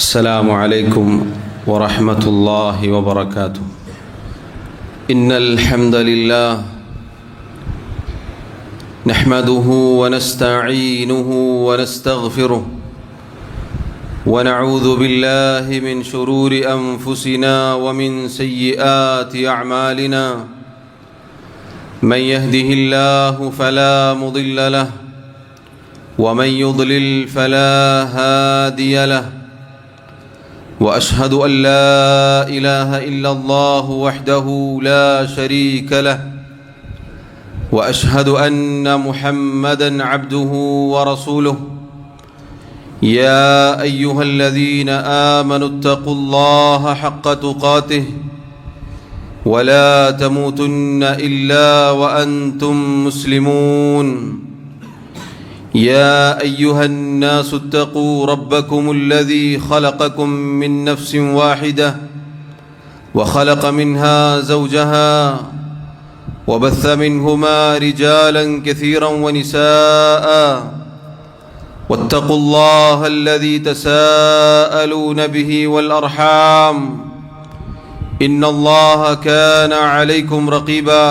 السلام عليكم ورحمة الله وبركاته. إن الحمد لله نحمده ونستعينه ونستغفره ونعوذ بالله من شرور أنفسنا ومن سيئات أعمالنا. من يهده الله فلا مضل له ومن يضلل فلا هادي له. وأشهد أن لا إله إلا الله وحده لا شريك له وأشهد أن محمدًا عبده ورسوله. يا أيها الذين آمنوا اتقوا الله حق تقاته ولا تموتن إلا وأنتم مسلمون. يا أيها الناس اتقوا ربكم الذي خلقكم من نفس واحدة وخلق منها زوجها وبث منهما رجالا كثيرا ونساء. واتقوا الله الذي تساءلون به والأرحام إن الله كان عليكم رقيبا.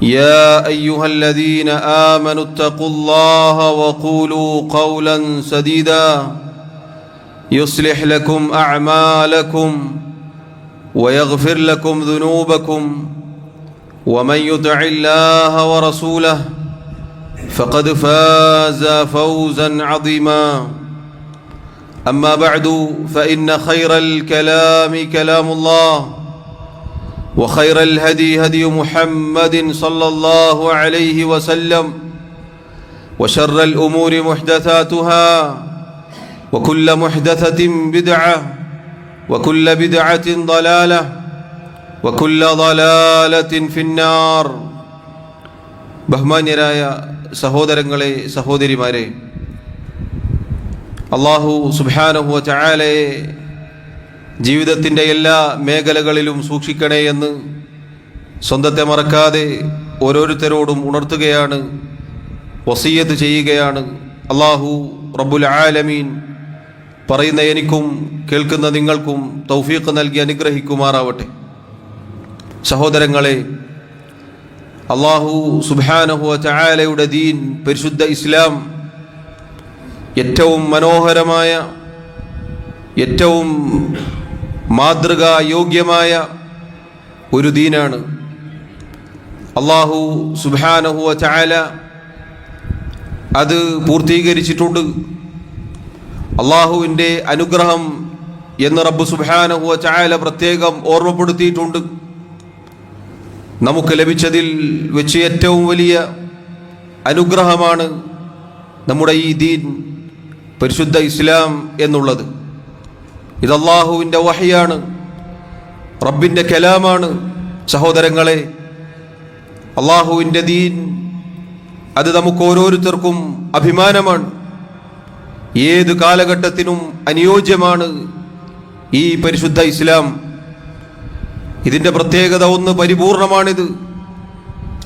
يا أيها الذين آمنوا اتقوا الله وقولوا قولا سديدا يصلح لكم أعمالكم ويغفر لكم ذنوبكم. ومن يطع الله ورسوله فقد فاز فوزا عظيما. أما بعد فإن خير الكلام كلام الله وخير الهدي هدي محمد صلى الله عليه وسلم وشر الأمور محدثاتها وكل محدثة بدعة وكل بدعة ضلالة وكل ضلالة في النار. ബഹുമാന്യരായ സഹോദരങ്ങളെ സഹോദരിമാരെ, അല്ലാഹു സുബ്ഹാനഹു വ തആലയെ ജീവിതത്തിൻ്റെ എല്ലാ മേഖലകളിലും സൂക്ഷിക്കണേ എന്ന് സ്വന്തത്തെ മറക്കാതെ ഓരോരുത്തരോടും ഉണർത്തുകയാണ്, വസിയ്യത്ത് ചെയ്യുകയാണ്. അല്ലാഹു റബ്ബുൽ ആലമീൻ പറയുന്ന എനിക്കും കേൾക്കുന്ന നിങ്ങൾക്കും തൗഫീഖ് നൽകി അനുഗ്രഹിക്കുമാറാവട്ടെ. സഹോദരങ്ങളെ, അല്ലാഹു സുബ്ഹാനഹു വ തആലയുടെ ദീൻ, പരിശുദ്ധ ഇസ്ലാം, ഏറ്റവും മനോഹരമായ, ഏറ്റവും മാതൃകാ യോഗ്യമായ ഒരു ദീനാണ്. അല്ലാഹു സുബ്ഹാനഹു വ തആല അത് പൂർത്തീകരിച്ചിട്ടുണ്ട്. അല്ലാഹുവിൻ്റെ അനുഗ്രഹം എന്ന് റബ്ബ് സുബ്ഹാനഹു വ തആല പ്രത്യേകം ഓർമ്മപ്പെടുത്തിയിട്ടുണ്ട്. നമുക്ക് ലഭിച്ചതിൽ വെച്ച് ഏറ്റവും വലിയ അനുഗ്രഹമാണ് നമ്മുടെ ഈ ദീൻ, പരിശുദ്ധ ഇസ്ലാം എന്നുള്ളത്. ഇത് അല്ലാഹുവിൻ്റെ വഹയാണ്, റബ്ബിൻ്റെ കലാമാണ്. സഹോദരങ്ങളെ, അല്ലാഹുവിൻ്റെ ദീൻ അത് നമുക്ക് ഓരോരുത്തർക്കും അഭിമാനമാണ്. ഏത് കാലഘട്ടത്തിനും അനുയോജ്യമാണ് ഈ പരിശുദ്ധ ഇസ്ലാം. ഇതിൻ്റെ പ്രത്യേകത ഒന്ന്, പരിപൂർണമാണിത്.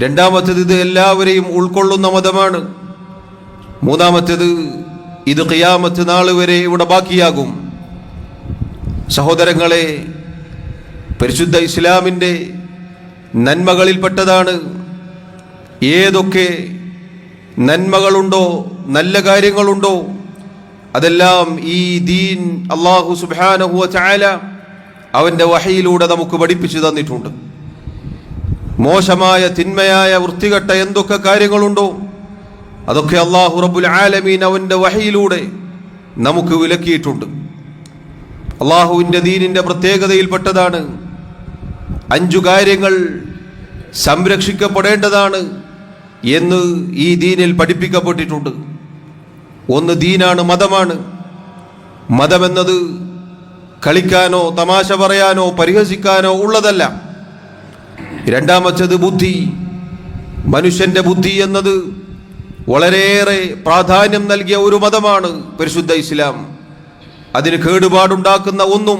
രണ്ടാമത്തേത്, ഇത് എല്ലാവരെയും ഉൾക്കൊള്ളുന്ന മതമാണ്. മൂന്നാമത്തേത്, ഇത് ഖിയാമത്ത് നാൾ വരെ ഇവിടെ ബാക്കിയാകും. സഹോദരങ്ങളെ, പരിശുദ്ധ ഇസ്ലാമിൻ്റെ നന്മകളിൽപ്പെട്ടതാണ്, ഏതൊക്കെ നന്മകളുണ്ടോ, നല്ല കാര്യങ്ങളുണ്ടോ, അതെല്ലാം ഈ ദീൻ അല്ലാഹു സുബ്ഹാനഹു വ തആല അവൻ്റെ വഹയിലൂടെ നമുക്ക് പഠിപ്പിച്ചു തന്നിട്ടുണ്ട്. മോശമായ, തിന്മയായ, വൃത്തികെട്ട എന്തൊക്കെ കാര്യങ്ങളുണ്ടോ അതൊക്കെ അല്ലാഹു റബ്ബുൽ ആലമീൻ അവൻ്റെ വഹയിലൂടെ നമുക്ക് വിലക്കിയിട്ടുണ്ട്. അല്ലാഹുവിൻ്റെ ദീനിൻ്റെ പ്രത്യേകതയിൽപ്പെട്ടതാണ് 5 കാര്യങ്ങൾ സംരക്ഷിക്കപ്പെടേണ്ടതാണ് എന്ന് ഈ ദീനിൽ പഠിപ്പിക്കപ്പെട്ടിട്ടുണ്ട്. ഒന്ന്, ദീനാണ്, മതമാണ്. മതമെന്നത് കളിക്കാനോ തമാശ പറയാനോ പരിഹസിക്കാനോ ഉള്ളതല്ല. രണ്ടാമത്തേത്, ബുദ്ധി. മനുഷ്യൻ്റെ ബുദ്ധി എന്നത് വളരെയേറെ പ്രാധാന്യം നൽകിയ ഒരു മതമാണ് പരിശുദ്ധ ഇസ്ലാം. അതിന് കേടുപാടുണ്ടാക്കുന്ന ഒന്നും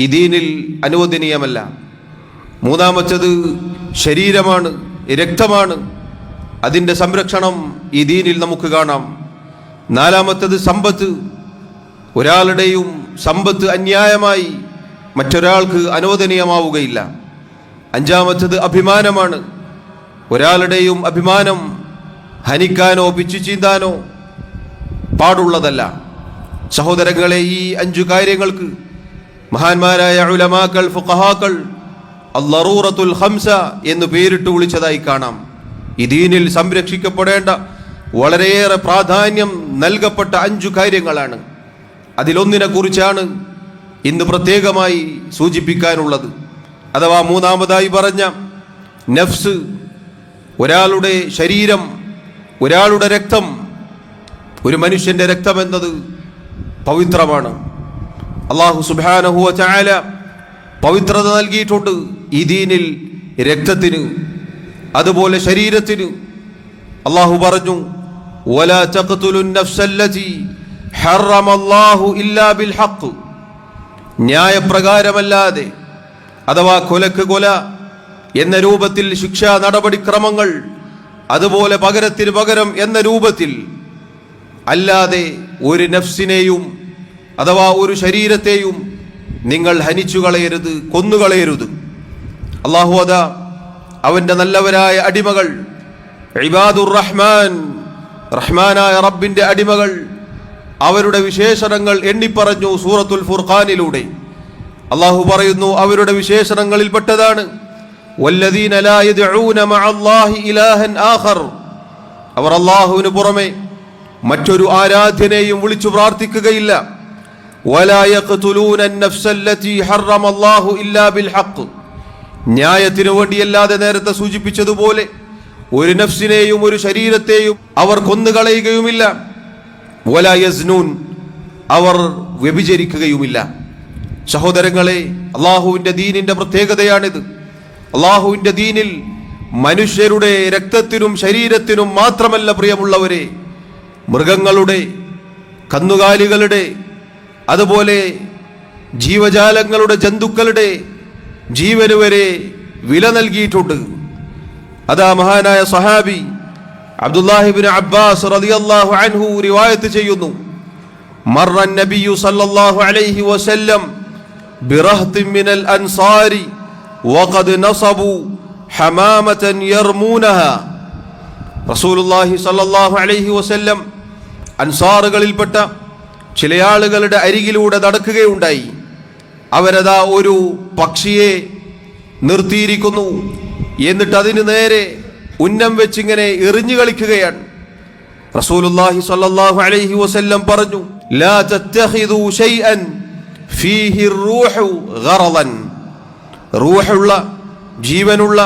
ഈ ദീനിൽ അനുവദനീയമല്ല. മൂന്നാമത്തേത്, ശരീരമാണ്, രക്തമാണ്. അതിൻ്റെ സംരക്ഷണം ഈ ദീനിൽ നമുക്ക് കാണാം. നാലാമത്തേത്, സമ്പത്ത്. ഒരാളുടെയും സമ്പത്ത് അന്യായമായി മറ്റൊരാൾക്ക് അനുവദനീയമാവുകയില്ല. അഞ്ചാമത്തത് അഭിമാനമാണ്. ഒരാളുടെയും അഭിമാനം ഹനിക്കാനോ പിച്ചു ചീന്താനോ പാടുള്ളതല്ല. സഹോദരങ്ങളെ, ഈ 5 കാര്യങ്ങൾക്ക് മഹാന്മാരായ ഉലമാക്കൾ, ഫുഖഹാക്കൾ അൽ-ലറൂറത്തുൽ ഖംസ എന്ന് പേരിട്ട് വിളിച്ചതായി കാണാം. ഈ ദീനിൽ സംരക്ഷിക്കപ്പെടേണ്ട വളരെയേറെ പ്രാധാന്യം നൽകപ്പെട്ട 5 കാര്യങ്ങളാണ്. അതിലൊന്നിനെ കുറിച്ചാണ് ഇന്ന് പ്രത്യേകമായി സൂചിപ്പിക്കാനുള്ളത്. അഥവാ മൂന്നാമതായി പറഞ്ഞ നഫ്സ്, ഒരാളുടെ ശരീരം, ഒരാളുടെ രക്തം. ഒരു മനുഷ്യന്റെ രക്തം എന്നത് പവിത്രമാണ്. അല്ലാഹു സുബ്ഹാനഹു വ തആല പവിത്രത നൽകിയിട്ടുണ്ട് ഈ ദീനിൽ രക്തത്തിന്, അതുപോലെ ശരീരത്തിന്. അല്ലാഹു പറഞ്ഞു, വലാ തഖ്തുലുൻ നഫ്സല്ലതി ഹറമല്ലാഹു ഇല്ലാ ബിൽ ഹഖ്. ന്യായപ്രകാരമല്ലാതെ, അഥവാ കൊലക്ക് കൊല എന്ന രൂപത്തിൽ ശിക്ഷാ നടപടിക്രമങ്ങൾ, അതുപോലെ പകരത്തിന് പകരം എന്ന രൂപത്തിൽ അല്ലാതെ ഒരു നഫ്സിനെയും അഥവാ ഒരു ശരീരത്തെയും നിങ്ങൾ ഹനിച്ചു കളയരുത്, കൊന്നുകളയരുത്. അല്ലാഹു അതാ അവന്റെ നല്ലവരായ അടിമകൾ, ഇബാദുർ റഹ്മാൻ, റഹ്മാനായ റബ്ബിന്റെ അടിമകൾ, അവരുടെ വിശേഷണങ്ങൾ എണ്ണിപ്പറഞ്ഞു സൂറത്തുൽ ഫുർഖാനിലൂടെ. അല്ലാഹു പറയുന്നു, അവരുടെ വിശേഷണങ്ങളിൽപ്പെട്ടതാണ് വല്ലദീന ലാ യദ്ഊന മഅല്ലാഹി ഇലാഹൻ ആഖർ. അവർ അല്ലാഹുവിന് പുറമെ മറ്റൊരു ആരാധ്യനെയും വിളിച്ചു പ്രാർത്ഥിക്കുകയില്ല. വലാ യഖ്തുലൂന അൻ-നഫ്സല്ലതി ഹറമല്ലാഹു ഇല്ലാ ബിൽ ഹഖ്. ന്യായത്തിനു വേണ്ടിയല്ലാതെ നേരത്തെ സൂചിപ്പിച്ചതുപോലെ ഒരു നഫ്സിനെയും ഒരു ശരീരത്തെയും അവർ കൊന്നുകളയുകയുമില്ല. വലാ യസ്നൂൻ, അവർ വ്യഭിചരിക്കുകയുമില്ല. സഹോദരങ്ങളെ, അള്ളാഹുവിന്റെ ദീനിന്റെ പ്രത്യേകതയാണിത്. അള്ളാഹുവിന്റെ ദീനിൽ മനുഷ്യരുടെ രക്തത്തിനും ശരീരത്തിനും മാത്രമല്ല പ്രിയമുള്ളവരെ, മൃഗങ്ങളുടെ, കന്നുകാലികളുടെ, അതുപോലെ ജീവജാലങ്ങളുടെ, ജന്തുക്കളുടെ ജീവന് വരെ വില നൽകിയിട്ടുണ്ട്. അതാ മഹാനായ സഹാബി അബ്ദുല്ലാഹിബ്നു അബ്ബാസ് റളിയല്ലാഹു അൻഹു റിവായത്ത് ചെയ്യുന്നു, മർറ നബിയു സല്ലല്ലാഹു അലൈഹി വസല്ലം ബിറഹ്തിൻ മിനൽ അൻസാരി വഖദ് നസബു ഹമാമതൻ യർമൂനഹാ. റസൂലുള്ളാഹി സല്ലല്ലാഹു അലൈഹി വസല്ലം അൻസാറുകളിൽപ്പെട്ട ചില ആളുകളുടെ അരികിലൂടെ നടക്കുകയുണ്ടായി. അവരതാ ഒരു പക്ഷിയെ നിർത്തിയിരിക്കുന്നു. എന്നിട്ട് അതിന് നേരെ ഉന്നം വെച്ചിങ്ങനെ എറിഞ്ഞു കളിക്കുകയാണ്. റസൂലുള്ളാഹി സ്വല്ലല്ലാഹു അലൈഹി വസല്ലം പറഞ്ഞു, ലാ തത്തഖിദു ശൈഅൻ ഫീഹി റൂഹു ഗറളൻ. റൂഹുള്ള, ജീവനുള്ള,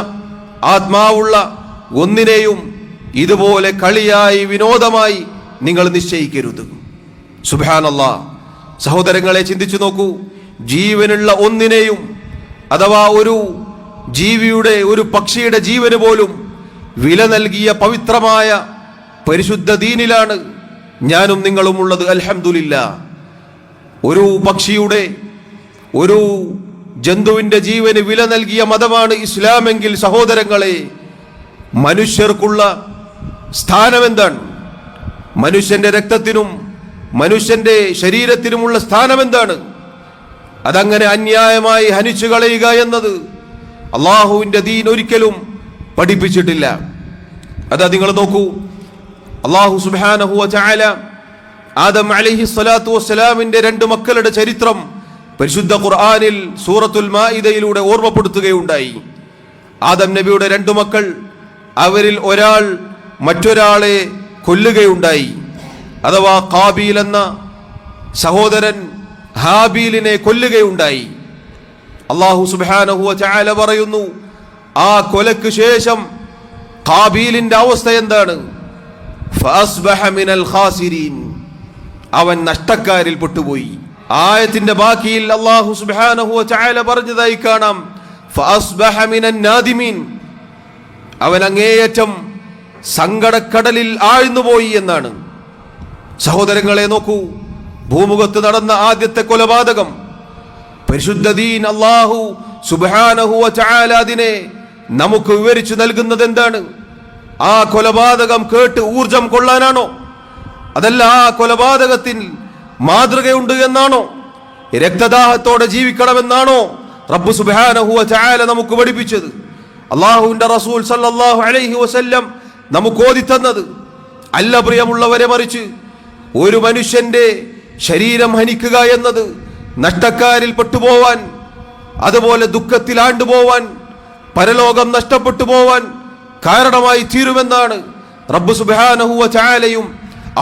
ആത്മാവുള്ള ഒന്നിനെയും ഇതുപോലെ കളിയായി, വിനോദമായി നിങ്ങൾ നിശ്ചയിക്കരുത്. സുബ്ഹാനല്ലാഹ്. സഹോദരങ്ങളെ, ചിന്തിച്ചു നോക്കൂ. ജീവനുള്ള ഒന്നിനെയും, അഥവാ ഒരു ജീവിയുടെ, ഒരു പക്ഷിയുടെ ജീവന് പോലും വില നൽകിയ പവിത്രമായ പരിശുദ്ധ ദീനിലാണ് ഞാനും നിങ്ങളും ഉള്ളത്. അൽഹംദുലില്ലാ. ഒരു പക്ഷിയുടെ, ഒരു ജന്തുവിന്റെ ജീവന് വില നൽകിയ മതമാണ് ഇസ്ലാമെങ്കിൽ സഹോദരങ്ങളെ, മനുഷ്യർക്കുള്ള സ്ഥാനം എന്താണ്? മനുഷ്യന്റെ രക്തത്തിനും മനുഷ്യന്റെ ശരീരത്തിനുമുള്ള സ്ഥാനം എന്താണ്? അതങ്ങനെ അന്യായമായി ഹനിച്ചു കളയുക എന്നത് അള്ളാഹുവിന്റെ ദീൻ ഒരിക്കലും പഠിപ്പിച്ചിട്ടില്ല. അതാ നിങ്ങൾ നോക്കൂ, അല്ലാഹു സുബ്ഹാനഹു വ തആല ആദം അലൈഹി സ്വലാത്തു വസ്സലാമിന്റെ 2 മക്കളുടെ ചരിത്രം പരിശുദ്ധ ഖുർആനിൽ സൂറത്തുൽ മാഇദയിലൂടെ ഓർമ്മപ്പെടുത്തുകയുണ്ടായി. ആദം നബിയുടെ 2 മക്കൾ, അവരിൽ ഒരാൾ മറ്റൊരാളെ കൊല്ലുകയുണ്ടായി. അഥവാ ഖാബീൽ എന്ന സഹോദരൻ ഹാബീലിനെ കൊല്ലുകയുണ്ടായി. അല്ലാഹു സുബ്ഹാനഹു വ തആല പറയുന്നു, ആ കൊലക്ക് ശേഷം ഖാബീലിന്റെ അവസ്ഥ എന്താണ്? ഫഅസ്ബഹ മിനൽ ഖാസിരീൻ. അവൻ നഷ്ടക്കാരിൽ പെട്ടുപോയി. ആയത്തിന്റെ ബാക്കിയിൽ അല്ലാഹു സുബ്ഹാനഹു വ തആല പറഞ്ഞതായി കാണാം, ഫഅസ്ബഹ മിനൻ നാദിമീൻ. അവൻ അങ്ങേയറ്റം സങ്കടക്കടലിൽ ആഴ്ന്നുപോയി എന്നാണ്. സഹോദരങ്ങളെ നോക്കൂ, ഭൂമുഖത്ത് നടന്ന ആദ്യത്തെ കൊലപാതകം പരിശുദ്ധ ദീൻ അല്ലാഹു സുബ്ഹാനഹു വ തആല അതിനെ നമുക്ക് വിവരിച്ചു നൽകുന്നത് എന്താണ്? ആ കൊലപാതകം കേട്ട് ഊർജം കൊള്ളാനാണോ? അതല്ല, ആ കൊലപാതകത്തിൽ മാതൃകയുണ്ട് എന്നാണോ? രക്തദാഹത്തോടെ ജീവിക്കണമെന്നാണോ റബ്ബ് സുബ്ഹാനഹു വ തആല നമുക്ക് പഠിപ്പിച്ചത്? അല്ലാഹുവിന്റെ റസൂൽ സല്ലല്ലാഹു അലൈഹി വസല്ലം നമുക്ക് ഓതിത്തന്നത് അല്ല പ്രിയമുള്ളവരെ, മറിച്ച് ഒരു മനുഷ്യന്റെ ശരീരം ഹനിക്കുക എന്നത് നഷ്ടക്കാരിൽ പെട്ടുപോവാൻ, അതുപോലെ ദുഃഖത്തിൽ ആണ്ടുപോവാൻ, പരലോകം നഷ്ടപ്പെട്ടു പോവാൻ കാരണമായി തീരുമെന്നാണ് റബ്ബ് സുബ്ഹാനഹു വ തആലയും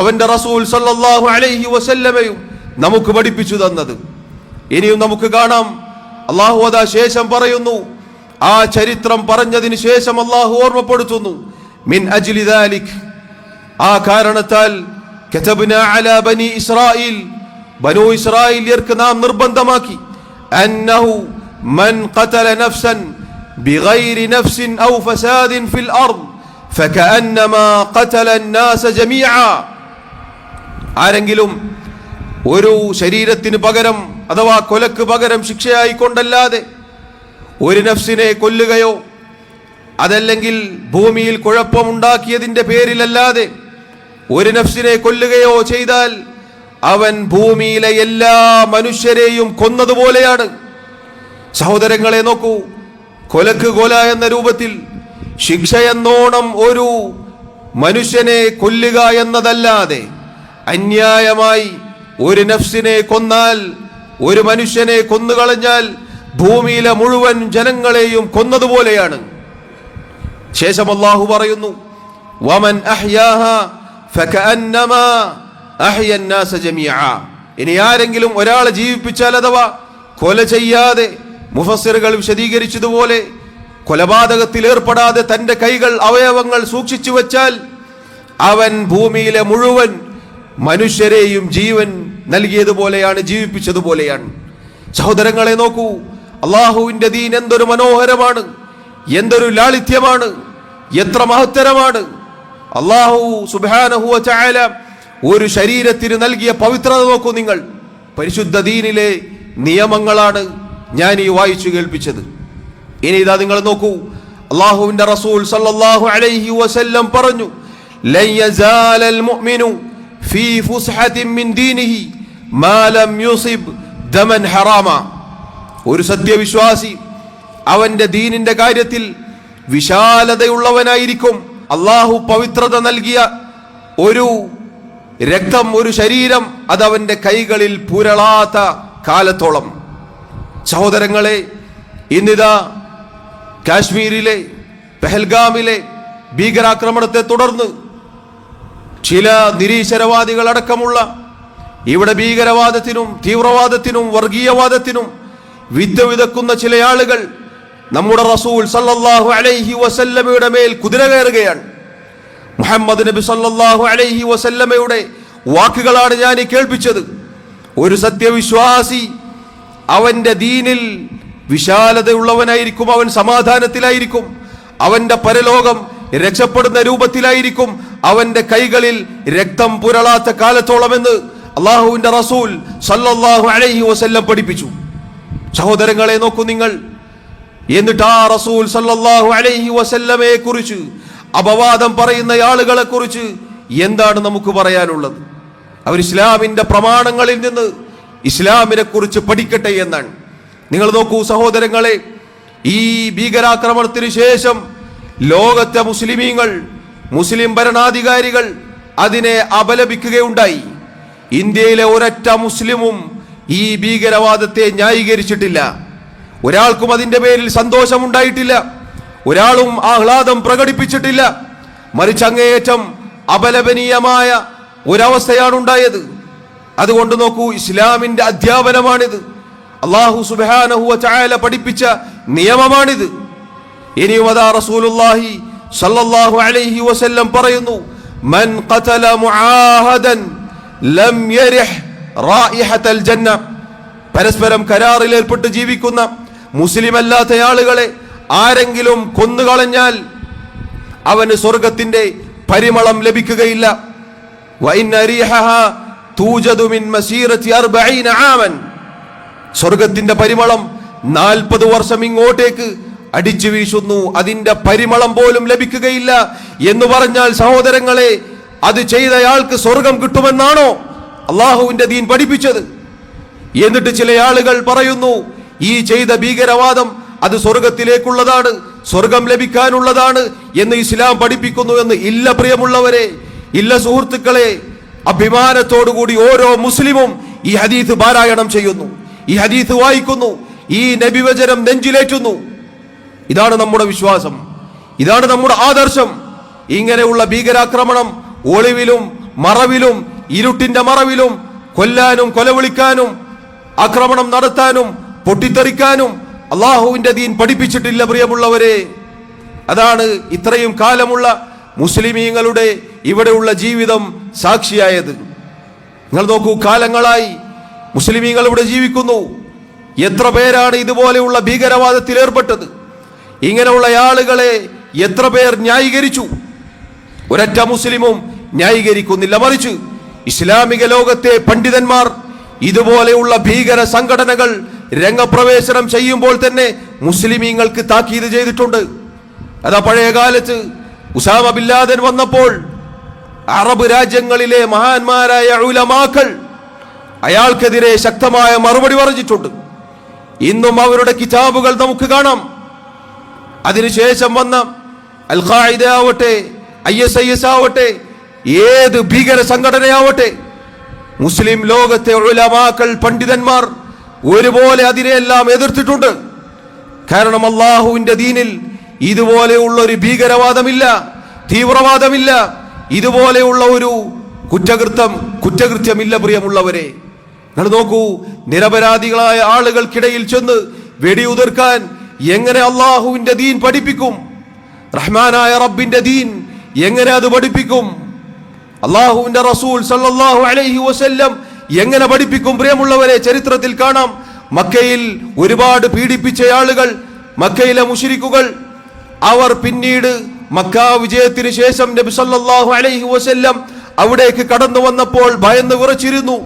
അവന്റെ റസൂൽ സല്ലല്ലാഹു അലൈഹി വസല്ലമയും നമുക്ക് പഠിപ്പിച്ചു തന്നത്. ഇനിയും നമുക്ക് കാണാം, അല്ലാഹു അതാ ശേഷം പറയുന്നു, ആ ചരിത്രം പറഞ്ഞതിന് ശേഷം അല്ലാഹു ഓർമ്മപ്പെടുത്തുന്നു, മിൻ അജ്ലി ദാലിക്, ആ കാരണത്താൽ കതബ്നാ അലാ ബനി ഇസ്രായീൽ, ബനൂ ഇസ്രായേല്യർക്ക് നാം നിർബന്ധമാക്കി, അന്നഹു മൻ ഖതല നഫ്സൻ ബിഗൈരി നഫ്സിൻ ഔ ഫസാദിൻ ഫിൽ അർദ് ഫകഅന്നമാ ഖതല അന്നാസ ജമീഅ, ആരെങ്കിലും ഒരു ശരീരത്തിന് പകരം അഥവാ കൊലക്ക് പകരം ശിക്ഷയായി കൊണ്ടല്ലാതെ ഒരു നഫ്സിനെ കൊല്ലുകയോ അതല്ലെങ്കിൽ ഭൂമിയിൽ കുഴപ്പമുണ്ടാക്കിയതിന്റെ പേരിലല്ലാതെ ഒരു നഫ്സിനെ കൊല്ലുകയോ ചെയ്താൽ അവൻ ഭൂമിയിലെ എല്ലാ മനുഷ്യരെയും കൊന്നതുപോലെയാണ്. സഹോദരങ്ങളെ നോക്കൂ, കൊലക്ക് കൊല എന്ന രൂപത്തിൽ ശിക്ഷയെന്നോണം ഒരു മനുഷ്യനെ കൊല്ലുക എന്നതല്ലാതെ അന്യായമായി ഒരു നഫ്സിനെ കൊന്നാൽ, ഒരു മനുഷ്യനെ കൊന്നുകളഞ്ഞാൽ ഭൂമിയിലെ മുഴുവൻ ജനങ്ങളെയും കൊന്നതുപോലെയാണ്. ശേഷം അല്ലാഹു പറയുന്നു, വമൻ അഹ്യാഹാ ഫകഅന്നമാ അഹ്യ അന്നാസ ജമീഅ, ഇനി ആരെങ്കിലും ഒരാളെ ജീവിപ്പിച്ചാൽ അഥവാ കൊല ചെയ്യാതെ, മുഫസ്സിറുകൾ വിശദീകരിച്ചതുപോലെ കൊലപാതകത്തിൽ ഏർപ്പെടാതെ തന്റെ കൈകൾ അവയവങ്ങൾ സൂക്ഷിച്ചു വെച്ചാൽ അവൻ ഭൂമിയിലെ മുഴുവൻ മനുഷ്യരെയും ജീവൻ നൽകിയതുപോലെയാണ്, ജീവിപ്പിച്ചതുപോലെയാണ്. സഹോദരങ്ങളെ നോക്കൂ, അള്ളാഹുവിന്റെ ദീൻ എന്തൊരു മനോഹരമാണ്, എന്തൊരു ലാളിത്യമാണ്, എത്ര മഹത്തരമാണ്. അള്ളാഹു സുബ്ഹാനഹു വ തആല ഒരു ശരീരത്തിന് നൽകിയ പവിത്രത നോക്കൂ നിങ്ങൾ. പരിശുദ്ധ ദീനിലെ നിയമങ്ങളാണ് ഞാൻ ഈ വായിച്ചു കേൾപ്പിച്ചത്. ഇനി ഇതാ നിങ്ങൾ നോക്കൂ, അള്ളാഹുവിന്റെ റസൂൽ സല്ലല്ലാഹു അലൈഹി വസല്ലം പറഞ്ഞു, ലൻ യസാലൽ മുഅ്മിനു ഫീ ഫുസ്ഹത്തിൻ മിൻ ദീനിഹി മാ ലം യുസിബ് ദമൻ ഹറാമ, ഒരു സത്യവിശ്വാസി അവന്റെ ദീനിന്റെ കാര്യത്തിൽ വിശാലതയുള്ളവനായിരിക്കും. അള്ളാഹു പവിത്രത നൽകിയ ഒരു രക്തം, ഒരു ശരീരം അത് അവന്റെ കൈകളിൽ പുരളാത്ത കാലത്തോളം. സഹോദരങ്ങളെ, ഇന്നിതാ കാശ്മീരിലെ പെഹൽഗാമിലെ ഭീകരാക്രമണത്തെ തുടർന്ന് ചില നിരീശ്വരവാദികൾ അടക്കമുള്ള ഇവിടെ ഭീകരവാദത്തിനും തീവ്രവാദത്തിനും വർഗീയവാദത്തിനും വിത്ത് വിതക്കുന്ന ചില ആളുകൾ നമ്മുടെ റസൂൽ സല്ലല്ലാഹു അലൈഹി വസല്ലമയുടെ മേൽ കുതിര കയറുകയാണ്. മുഹമ്മദ് നബി സല്ലല്ലാഹു അലൈഹി വസല്ലമയുടെ വാക്കുകളാണ് ഞാൻ ഈ കേൾപ്പിച്ചത്. ഒരു സത്യവിശ്വാസി അവന്റെ ദീനിൽ വിശാലതയുള്ളവനായിരിക്കും, അവൻ സമാധാനത്തിലായിരിക്കും, അവന്റെ പരലോകം രക്ഷപ്പെടുന്ന രൂപത്തിലായിരിക്കും, അവന്റെ കൈകളിൽ രക്തം പുരളാത്ത കാലത്തോളമെന്ന് അള്ളാഹുവിന്റെ റസൂൽ സല്ലല്ലാഹു അലൈഹി വസല്ലം പഠിപ്പിച്ചു. സഹോദരങ്ങളെ നോക്കൂ നിങ്ങൾ, എന്നിട്ട് ആ റസൂൽ സല്ലല്ലാഹു അലൈഹി വസല്ലമയെ കുറിച്ച് അപവാദം പറയുന്ന ആളുകളെ കുറിച്ച് എന്താണ് നമുക്ക് പറയാനുള്ളത്? അവർ ഇസ്ലാമിന്റെ പ്രമാണങ്ങളിൽ നിന്ന് ഇസ്ലാമിനെ കുറിച്ച് പഠിക്കട്ടെ എന്നാണ്. നിങ്ങൾ നോക്കൂ സഹോദരങ്ങളെ, ഈ ഭീകരാക്രമണത്തിന് ശേഷം ലോകത്തെ മുസ്ലിമീങ്ങൾ, മുസ്ലിം ഭരണാധികാരികൾ അതിനെ അപലപിക്കുകയുണ്ടായി. ഇന്ത്യയിലെ ഒരൊറ്റ മുസ്ലിമും ഈ ഭീകരവാദത്തെ ന്യായീകരിച്ചിട്ടില്ല. ഒരാൾക്കും അതിന്റെ പേരിൽ സന്തോഷമുണ്ടായിട്ടില്ല, ഒരാളും ആഹ്ലാദം പ്രകടിപ്പിച്ചിട്ടില്ല. മറിച്ച് അങ്ങേയറ്റം അപലപനീയമായ ഒരവസ്ഥയാണ് ഉണ്ടായത്. അതുകൊണ്ട് നോക്കൂ, ഇസ്ലാമിന്റെ അധ്യാപനമാണിത്, അല്ലാഹു സുബ്ഹാനഹു വ തആല പഠിപ്പിച്ച നിയമമാണിത്. ഇനിയും അതാ റസൂലുള്ളാഹി സല്ലല്ലാഹു അലൈഹി വസല്ലം പറയുന്നു, മൻ ഖതല മുആഹദൻ ലം യരിഹ് റായിഹത്തൽ ജന്ന, പരസ്പരം കരാറിൽ ഏർപ്പെട്ട് ജീവിക്കുന്ന മുസ്ലിം അല്ലാത്ത ആളുകളെ ആരെങ്കിലും കൊന്നുകളഞ്ഞാൽ അവന് സ്വർഗത്തിന്റെ പരിമളം ലഭിക്കുകയില്ല. വഇന്ന റീഹഹാ തൂജദു മിൻ മസീറതി 40 ആമൻ, സ്വർഗത്തിന്റെ പരിമളം 40 വർഷം ഇങ്ങോട്ടേക്ക് അടിച്ചു വീശുന്നു, അതിന്റെ പരിമളം പോലും ലഭിക്കുകയില്ല എന്ന് പറഞ്ഞാൽ സഹോദരങ്ങളെ, അത് ചെയ്തയാൾക്ക് സ്വർഗം കിട്ടുമെന്നാണോ അള്ളാഹുവിന്റെ ദീൻ പഠിപ്പിച്ചത്. എന്നിട്ട് ചില ആളുകൾ പറയുന്നു ഈ ചെയ്ത ഭീകരവാദം അത് സ്വർഗത്തിലേക്കുള്ളതാണ്, സ്വർഗം ലഭിക്കാനുള്ളതാണ് എന്ന് ഇസ്ലാം പഠിപ്പിക്കുന്നു എന്ന്. ഇല്ല പ്രിയമുള്ളവരെ, ഇല്ല സുഹൃത്തുക്കളെ. അഭിമാനത്തോടുകൂടി ഓരോ മുസ്ലിമും ഈ ഹദീസ് പാരായണം ചെയ്യുന്നു, ഈ ഹദീസ് വായിക്കുന്നു, ഈ നബിവചനം നെഞ്ചിലേറ്റുന്നു. ഇതാണ് നമ്മുടെ വിശ്വാസം, ഇതാണ് നമ്മുടെ ആദർശം. ഇങ്ങനെയുള്ള ഭീകരാക്രമണം ഒളിവിലും മറവിലും ഇരുട്ടിന്റെ മറവിലും കൊല്ലാനും കൊലവിളിക്കാനും ആക്രമണം നടത്താനും പൊട്ടിത്തെറിക്കാനും അള്ളാഹുവിന്റെ ദീൻ പഠിപ്പിച്ചിട്ടില്ല പ്രിയമുള്ളവരെ. അതാണ് ഇത്രയും കാലമുള്ള മുസ്ലിമീങ്ങളുടെ ഇവിടെയുള്ള ജീവിതം സാക്ഷിയായത്. നിങ്ങൾ നോക്കൂ, കാലങ്ങളായി മുസ്ലിമീങ്ങൾ ഇവിടെ ജീവിക്കുന്നു. എത്ര പേരാണ് ഇതുപോലെയുള്ള ഭീകരവാദത്തിൽ ഏർപ്പെട്ടത്? ഇങ്ങനെയുള്ള ആളുകളെ എത്ര പേർ ന്യായീകരിച്ചു? ഒരൊറ്റ മുസ്ലിമും ന്യായീകരിക്കുന്നില്ല. മറിച്ച് ഇസ്ലാമിക ലോകത്തെ പണ്ഡിതന്മാർ ഇതുപോലെയുള്ള ഭീകര സംഘടനകൾ രംഗപ്രവേശനം ചെയ്യുമ്പോൾ തന്നെ മുസ്ലിമീങ്ങൾക്ക് താക്കീത് ചെയ്തിട്ടുണ്ട്. അതാ പഴയ കാലത്ത് ഉസാമ ബിൻ ലാദൻ വന്നപ്പോൾ അറബ് രാജ്യങ്ങളിലെ മഹാന്മാരായ ഉലമാക്കൾ അയാൾക്കെതിരെ ശക്തമായ മറുപടി പറഞ്ഞിട്ടുണ്ട്. ഇന്നും അവരുടെ കിതാബുകൾ നമുക്ക് കാണാം. അതിനുശേഷം വന്ന അൽ ഖാഇദ ആവട്ടെ, ISIS ആവട്ടെ, ഏത് ഭീകര സംഘടനയാവട്ടെ, മുസ്ലിം ലോകത്തെ ഉലമാക്കൾ പണ്ഡിതന്മാർ ഒരുപോലെ അതിനെല്ലാം എതിർത്തിട്ടുണ്ട്. കാരണം അള്ളാഹുവിന്റെ ദീനിൽ ഇതുപോലെയുള്ള ഒരു ഭീകരവാദമില്ല, തീവ്രവാദമില്ല, ഇതുപോലെയുള്ള ഒരു കുറ്റകൃത്യമില്ല പ്രിയമുള്ളവരെ. നിങ്ങൾ നോക്കൂ, നിരപരാധികളായ ആളുകൾക്കിടയിൽ ചെന്ന് വെടിയുതിർക്കാൻ എങ്ങനെ അള്ളാഹുവിന്റെ ദീൻ പഠിപ്പിക്കും? റഹ്മാനായ റബ്ബിന്റെ ദീൻ എങ്ങനെ അത് പഠിപ്പിക്കും? അള്ളാഹുവിന്റെ റസൂൽ സല്ലല്ലാഹു അലൈഹി വസല്ലം എങ്ങനെ പഠിപ്പിക്കും? പ്രിയമുള്ളവരെ, ചരിത്രത്തിൽ കാണാം, മക്കയിൽ ഒരുപാട് പീഡിപ്പിച്ച ആളുകൾ, മക്കയിലെ മുശ്രിക്കുകൾ, അവർ പിന്നീട് മക്ക വിജയത്തിന് ശേഷം നബി സല്ലല്ലാഹു അലൈഹി വസല്ലം അവിടേക്ക് കടന്നു വന്നപ്പോൾ ഭയന്ന് വിറച്ചിരുന്നു.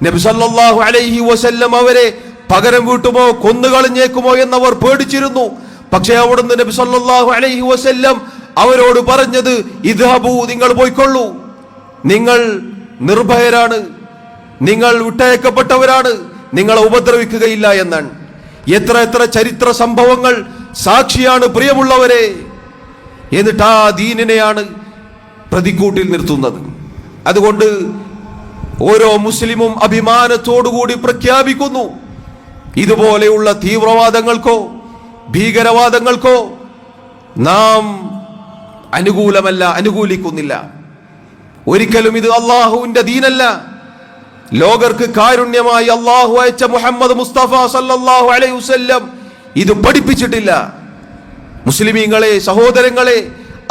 നബി സല്ലല്ലാഹു അലൈഹി വസല്ലം അവരെ പകരം വീട്ടുമോ കൊന്നുകളഞ്ഞേക്കുമോ എന്നവർ പേടിച്ചിരുന്നു. പക്ഷേ അവിടുന്ന് നബി സല്ലല്ലാഹു അലൈഹി വസല്ലം അവരോട് പറഞ്ഞത്, ഇദ്ഹബൂ, നിങ്ങൾ പോയിക്കൊള്ളൂ, നിങ്ങൾ നിർഭയരാണ്, നിങ്ങൾ വിട്ടയക്കപ്പെട്ടവരാണ്, നിങ്ങളെ ഉപദ്രവിക്കുകയില്ല എന്നാണ്. എത്ര എത്ര ചരിത്ര സംഭവങ്ങൾ സാക്ഷിയാണ് പ്രിയമുള്ളവരെ. എന്നിട്ട് ആ ദീനിനെയാണ് പ്രതിക്കൂട്ടിൽ നിർത്തുന്നത്. അതുകൊണ്ട് ഓരോ മുസ്ലിമും അഭിമാനത്തോടുകൂടി പ്രഖ്യാപിക്കുന്നു, ഇതുപോലെയുള്ള തീവ്രവാദങ്ങൾക്കോ ഭീകരവാദങ്ങൾക്കോ നാം അനുകൂലിക്കുന്നില്ല. ഒരിക്കലും ഇത് അള്ളാഹുവിന്റെ ദീനല്ല. ലോകർക്ക് കാരുണ്യമായി അള്ളാഹു അയച്ച മുഹമ്മദ് മുസ്തഫ സല്ലല്ലാഹു അലൈഹി വസല്ലം ഇത് പഠിപ്പിച്ചിട്ടില്ല. മുസ്ലിമീങ്ങളെ, സഹോദരങ്ങളെ,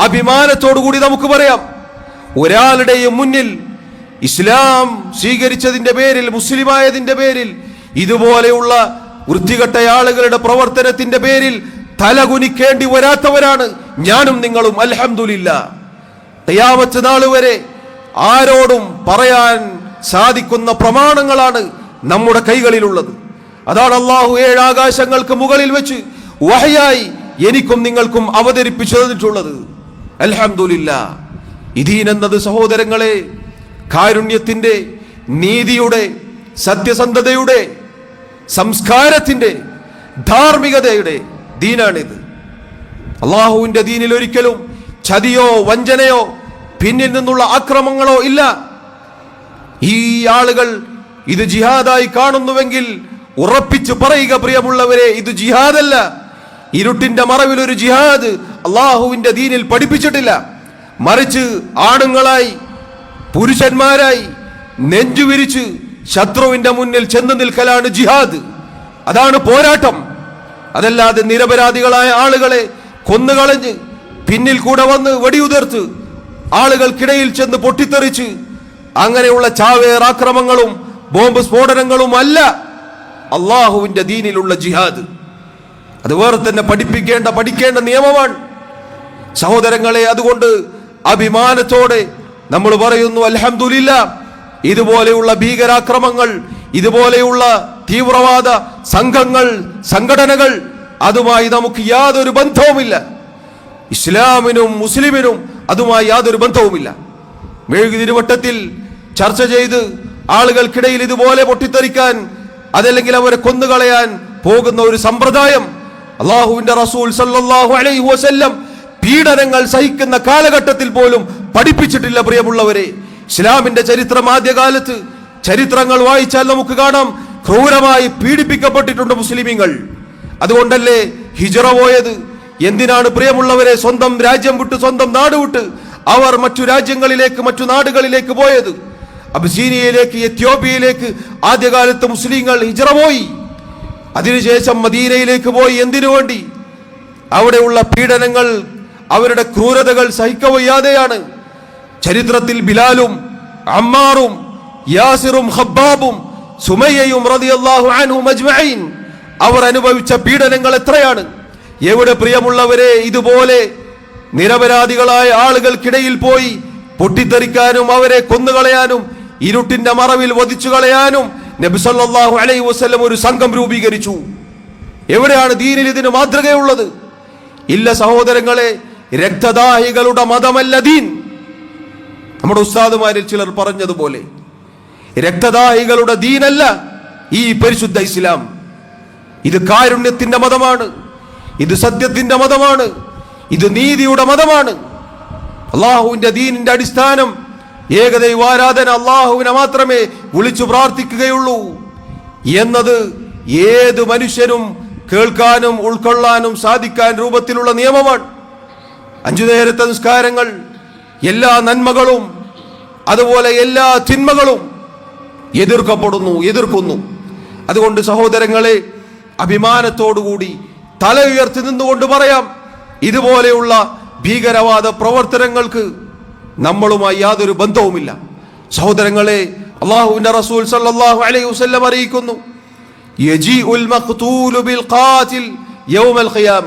അഭിമാനത്തോടുകൂടി നമുക്ക് പറയാം, ഒരാളുടെയും മുന്നിൽ ഇസ്ലാം സ്വീകരിച്ചതിന്റെ പേരിൽ, മുസ്ലിമായതിന്റെ പേരിൽ, ഇതുപോലെയുള്ള വൃത്തികെട്ട ആളുകളുടെ പ്രവർത്തനത്തിന്റെ പേരിൽ തലകുനിക്കേണ്ടി വരാത്തവരാണ് ഞാനും നിങ്ങളും. അൽഹംദുലില്ലാഹ്, ഖിയാമത്ത് നാൾ വരെ ആരോടും പറയാൻ സാധിക്കുന്ന പ്രമാണങ്ങളാണ് നമ്മുടെ കൈകളിലുള്ളത്. അതാണ് അള്ളാഹു 7 ആകാശങ്ങൾക്ക് മുകളിൽ വെച്ച് വഹയായി എനിക്കും നിങ്ങൾക്കും അവതരിപ്പിച്ചു തന്നിട്ടുള്ളത്. അൽഹംദുലില്ലാഹ്. ദീൻ എന്നത് സഹോദരങ്ങളെ, കാരുണ്യത്തിന്റെ, നീതിയുടെ, സത്യസന്ധതയുടെ, സംസ്കാരത്തിന്റെ, ധാർമ്മികതയുടെ ദീനാണിത്. അള്ളാഹുവിന്റെ ദീനിൽ ഒരിക്കലും ചതിയോ വഞ്ചനയോ പിന്നിൽ നിന്നുള്ള ആക്രമങ്ങളോ ഇല്ല. ഈ ആളുകൾ ഇത് ജിഹാദായി കാണുന്നുവെങ്കിൽ ഉറപ്പിച്ചു പറയുക പ്രിയമുള്ളവരെ, ഇത് ജിഹാദല്ല. ഇരുട്ടിന്റെ മറവിൽ ഒരു ജിഹാദ് അള്ളാഹുവിന്റെ ദീനിൽ പഠിപ്പിച്ചിട്ടില്ല. മറിച്ച് ആണുങ്ങളായി, പുരുഷന്മാരായി നെഞ്ചുവിരിച്ച് ശത്രുവിന്റെ മുന്നിൽ ചെന്ന് നിൽക്കലാണ് ജിഹാദ്. അതാണ് പോരാട്ടം. അതല്ലാതെ നിരപരാധികളായ ആളുകളെ കൊന്നുകളഞ്ഞ് പിന്നിൽ കൂടെ വന്ന് വെടിയുതിർത്ത് ആളുകൾക്കിടയിൽ ചെന്ന് പൊട്ടിത്തെറിച്ച് അങ്ങനെയുള്ള ചാവേറാക്രമങ്ങളും ബോംബ് സ്ഫോടനങ്ങളും അല്ല അള്ളാഹുവിന്റെ ദീനിലുള്ള ജിഹാദ്. അത് വേറെ തന്നെ പഠിക്കേണ്ട നിയമമാണ് സഹോദരങ്ങളെ. അതുകൊണ്ട് അഭിമാനത്തോടെ നമ്മൾ പറയുന്നു, അൽഹംദുലില്ലാഹ്, ഇതുപോലെയുള്ള ഭീകരാക്രമങ്ങൾ, ഇതുപോലെയുള്ള തീവ്രവാദ സംഘങ്ങൾ, സംഘടനകൾ, അതുമായി നമുക്ക് യാതൊരു ബന്ധവുമില്ല. ഇസ്ലാമിനും മുസ്ലിമിനും അതുമായി യാതൊരു ബന്ധവുമില്ല. മെഴുകുതിരിവട്ടത്തിൽ ചർച്ച ചെയ്ത് ആളുകൾക്കിടയിൽ ഇതുപോലെ പൊട്ടിത്തെറിക്കാൻ, അതല്ലെങ്കിൽ അവരെ കൊന്നുകളയാൻ പോകുന്ന ഒരു സമ്പ്രദായം അള്ളാഹുവിന്റെ റസൂൽ സല്ലല്ലാഹു അലൈഹി വസല്ലം പീഡനങ്ങൾ സഹിക്കുന്ന കാലഘട്ടത്തിൽ പോലും പഠിപ്പിച്ചിട്ടില്ല. പ്രിയമുള്ളവരെ, ഇസ്ലാമിന്റെ ചരിത്രം, ആദ്യകാലത്ത് ചരിത്രങ്ങൾ വായിച്ചാൽ നമുക്ക് കാണാം, ക്രൂരമായി പീഡിപ്പിക്കപ്പെട്ടിട്ടുണ്ട് മുസ്ലിമീങ്ങൾ. അതുകൊണ്ടല്ലേ ഹിജ്റ പോയത്? എന്തിനാണ് പ്രിയമുള്ളവരെ സ്വന്തം രാജ്യം വിട്ട്, സ്വന്തം നാട് വിട്ട് അവർ മറ്റു രാജ്യങ്ങളിലേക്ക്, മറ്റു നാടുകളിലേക്ക് പോയത്? അബിസീനിയയിലേക്ക്, എത്യോപ്യയിലേക്ക് ആദ്യകാലത്ത് മുസ്ലിങ്ങൾ ഹിജ്റ പോയി. അതിനുശേഷം മദീനയിലേക്ക് പോയി. എന്തിനു വേണ്ടി? അവിടെയുള്ള പീഡനങ്ങൾ, അവരുടെ ക്രൂരതകൾ സഹിക്കവയ്യാതെയാണ്. ചരിത്രത്തിൽ ബിലാലും അമ്മാറും യാസിറും ഖബ്ബാബും സുമയ്യയും റളിയല്ലാഹു അൻഹും അജ്മഈൻ അവർ അനുഭവിച്ച പീഡനങ്ങൾ എത്രയാണ്! എവിടെ പ്രിയമുള്ളവരെ ഇതുപോലെ നിരപരാധികളായ ആളുകൾക്കിടയിൽ പോയി പൊട്ടിത്തെറിക്കാനും അവരെ കൊന്നുകളയാനും ഇരുട്ടിന്റെ മറവിൽ വധിച്ചു കളയാനും നബി സല്ലല്ലാഹു അലൈഹി വസല്ലം ഒരു സംഘം രൂപീകരിച്ചു. എവിടെയാണ് ദീനിൽ ഇതിന് മാതൃകയുള്ളത്? ഇല്ല സഹോദരങ്ങളെ, രക്തദാഹികളുടെ മതമല്ല ദീൻ. നമ്മുടെ ഉസ്താദുമാരിൽ ചിലർ പറഞ്ഞതുപോലെ രക്തദാഹികളുടെ ദീനല്ല ഈ പരിശുദ്ധ ഇസ്ലാം. ഇത് കാരുണ്യത്തിന്റെ മതമാണ്, ഇത് സത്യത്തിന്റെ മതമാണ്, ഇത് നീതിയുടെ മതമാണ്. അള്ളാഹുവിന്റെ ദീനിന്റെ അടിസ്ഥാനം ഏകദൈവാരാധന, അള്ളാഹുവിനെ മാത്രമേ വിളിച്ചു പ്രാർത്ഥിക്കുകയുള്ളൂ എന്നത് ഏത് മനുഷ്യനും കേൾക്കാനും ഉൾക്കൊള്ളാനും സാധിക്കാൻ രൂപത്തിലുള്ള നിയമമാണ്. 5 നേരത്തെ നിസ്കാരങ്ങൾ, എല്ലാ നന്മകളും അതുപോലെ എല്ലാ തിന്മകളും എതിർക്കുന്നു. അതുകൊണ്ട് സഹോദരങ്ങളെ, അഭിമാനത്തോടുകൂടി തല ഉയർത്തി നിന്നുകൊണ്ട് പറയാം, ഇതുപോലെയുള്ള ഭീകരവാദ പ്രവർത്തനങ്ങൾക്ക് നമ്മളുമായി യാതൊരു ബന്ധവുമില്ല. സഹോദരങ്ങളെ, അല്ലാഹുവിന്റെ റസൂൽ സല്ലല്ലാഹു അലൈഹി വസല്ലം അറിയിക്കുന്നു, യജീഉൽ മഖ്തൂലു ബിൽ ഖാതിൽ യൗമൽ ഖിയാമ,